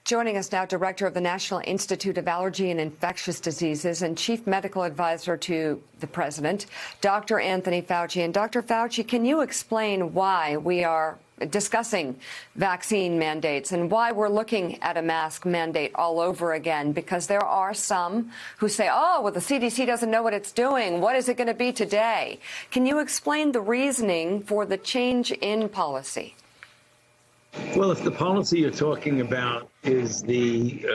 Joining us now, Director of the National Institute of Allergy and Infectious Diseases and Chief Medical Advisor to the President, Dr. Anthony Fauci. And Dr. Fauci, can you explain why we are discussing vaccine mandates and why we're looking at a mask mandate all over again? Because there are some who say, oh, well, the CDC doesn't know what it's doing. What is it going to be today? Can you explain the reasoning for the change in policy? Well, if the policy you're talking about is the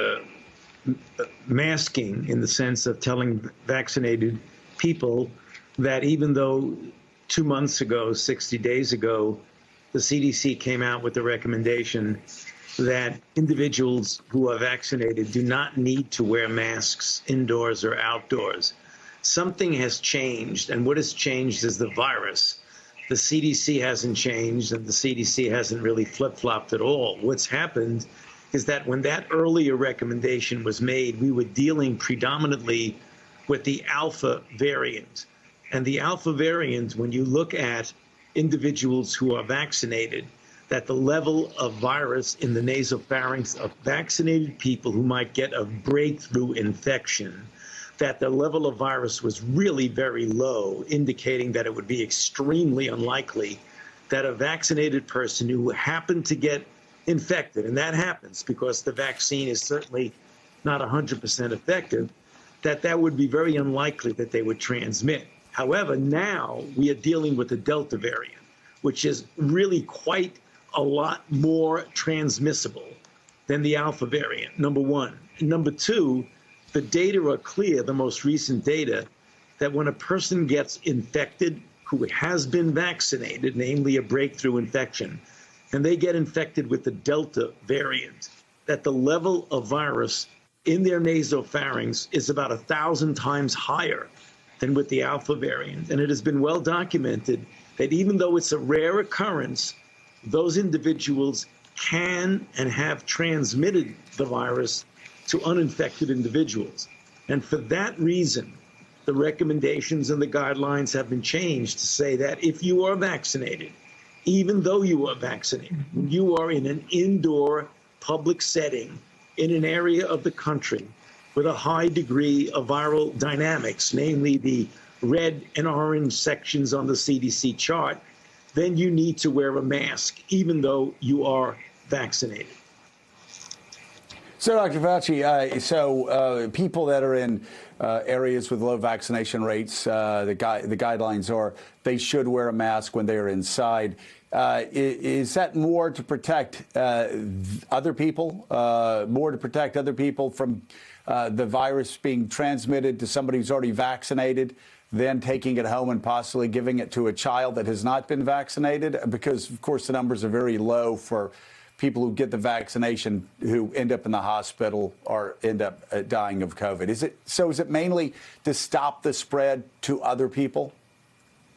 masking in the sense of telling vaccinated people that even though 2 months ago, 60 days ago, the CDC came out with the recommendation that individuals who are vaccinated do not need to wear masks indoors or outdoors, something has changed. And what has changed is the virus. The CDC hasn't changed, and the CDC hasn't really flip-flopped at all. What's happened is that when that earlier recommendation was made, we were dealing predominantly with the Alpha variant. And the Alpha variant, when you look at individuals who are vaccinated, that the level of virus in the nasopharynx of vaccinated people who might get a breakthrough infection, that the level of virus was really very low, indicating that it would be extremely unlikely that a vaccinated person who happened to get infected, and that happens because the vaccine is certainly not 100% effective, that would be very unlikely that they would transmit. However, now we are dealing with the Delta variant, which is really quite a lot more transmissible than the Alpha variant, number one. Number two, the data are clear, the most recent data, that when a person gets infected who has been vaccinated, namely a breakthrough infection, and they get infected with the Delta variant, that the level of virus in their nasopharynx is about 1,000 times higher than with the Alpha variant. And it has been well documented that even though it's a rare occurrence, those individuals can and have transmitted the virus to uninfected individuals. And for that reason, the recommendations and the guidelines have been changed to say that if you are vaccinated, even though you are vaccinated, you are in an indoor public setting in an area of the country with a high degree of viral dynamics, namely the red and orange sections on the CDC chart, then you need to wear a mask, even though you are vaccinated. So, Dr. Fauci, people that are in areas with low vaccination rates, the guidelines are they should wear a mask when they are inside. Is that more to protect other people, from the virus being transmitted to somebody who's already vaccinated, then taking it home and possibly giving it to a child that has not been vaccinated? Because, of course, the numbers are very low for people who get the vaccination who end up in the hospital or end up dying of COVID. Is it mainly to stop the spread to other people?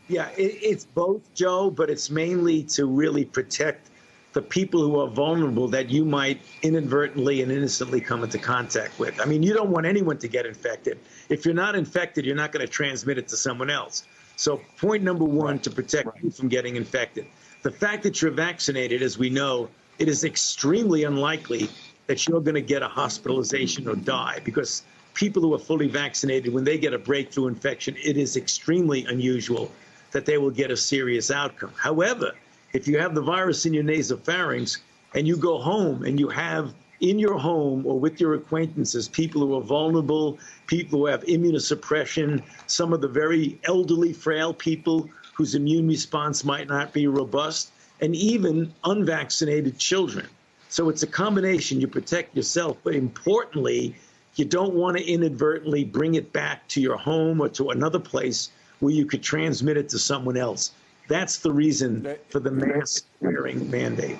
Yeah, it's both, Joe, but it's mainly to really protect the people who are vulnerable that you might inadvertently and innocently come into contact with. I mean, you don't want anyone to get infected. If you're not infected, you're not going to transmit it to someone else. So point number one, to protect you from getting infected. The fact that you're vaccinated, as we know, it is extremely unlikely that you're going to get a hospitalization or die, because people who are fully vaccinated, when they get a breakthrough infection, it is extremely unusual that they will get a serious outcome. However, if you have the virus in your nasopharynx and you go home and you have in your home or with your acquaintances people who are vulnerable, people who have immunosuppression, some of the very elderly, frail people whose immune response might not be robust, and even unvaccinated children. So it's a combination. You protect yourself, but importantly, you don't want to inadvertently bring it back to your home or to another place where you could transmit it to someone else. That's the reason for the mask wearing mandate.